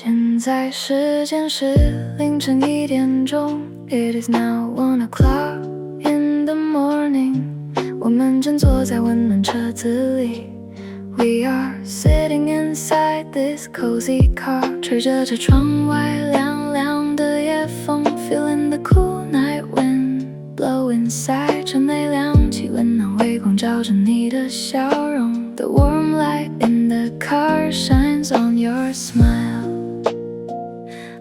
现在时间是凌晨1点钟 It is now 1 o'clock in the morning 我们正坐在温暖车子里 We are sitting inside this cozy car 吹着车窗外凉凉的夜风 Feeling the cool night wind blow inside 车内凉气温暖微光照着你的笑容 The warm light in the car shines on your smile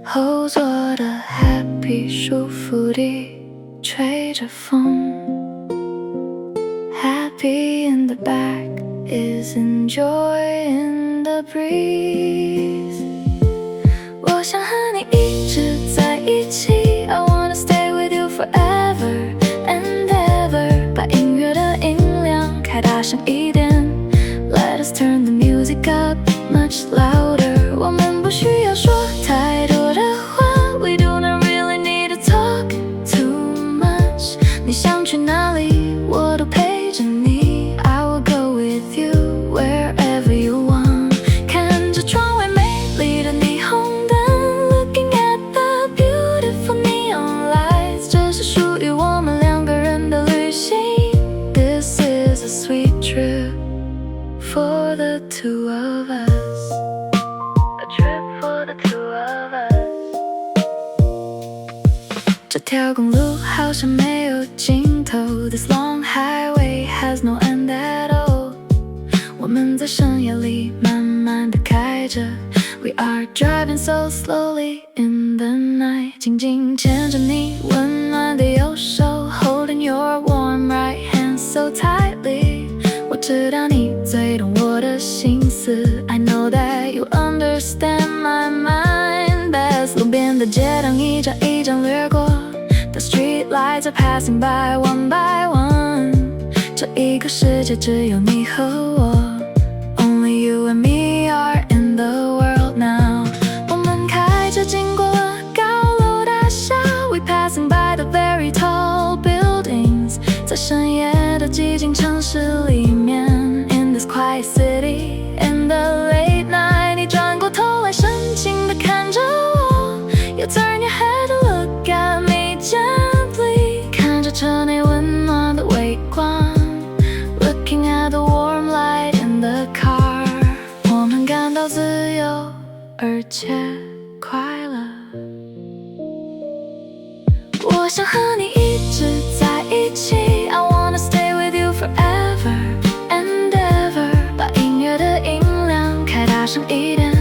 后座的 happy 舒服地吹着风 Happy in the back is enjoying the breeze 我想和你一直在一起 I wanna stay with you forever and ever 把音乐的音量开大声一点 Let us turn the music up much louder 我们不需要说太多的话 We do not really need to talk too much 你想去哪里我都陪着你 I will go with you wherever you want 看着窗外美丽的霓虹灯 Looking at the beautiful neon lights 这是属于我们两个人的旅行 This is a sweet trip for the two of us A trip for the two of us 这条公路好像没有尽头 This long highway has no end at all 我们在深夜里慢慢地开着 We are driving so slowly in the night 紧紧牵着你温暖的右手 Holding your warm right hand so tightly 我知道你最懂我的心思 I know that you understand my mind best 路边的街灯一盏一盏掠过 The street lights are passing by one by one 这一个世界只有你和我 Only you and me are in the world now 我们开车经过了高楼大厦 We passing by the very tall buildings 在深夜的寂静城市里面 In this quiet city In the late night 你转过头来深情地看着我 You turn your head to look at me gently 看着车内温暖的微光 Looking at the warm light in the car 我们感到自由而且快乐我想和你一直在一起 I wanna stay with you forever and ever 把音乐的音量开大声一点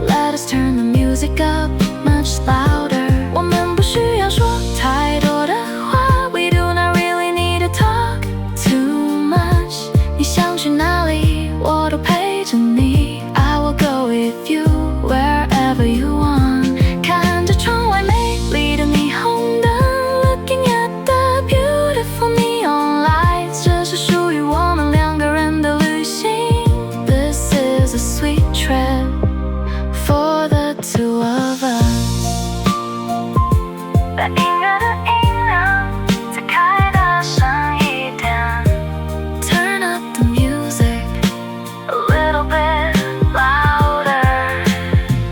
Let us turn the music up much louder 我们不需要说太多的话 We do not really need to talk too much 你想去哪里我都陪着你 I will go with you wherever you want 看着窗外美丽的霓虹灯 Looking at the beautiful neon lights 这是属于我们两个人的旅行 This is a sweet trip for the two of us 把音乐的音量再开大声一点 Turn up the music a little bit louder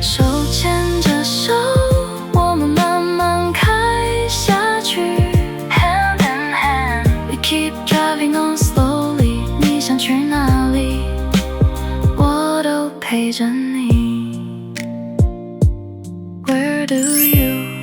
手牵着手我们慢慢开下去 Hand in hand We keep driving on slowly 你想去哪里我都陪着你 Where do you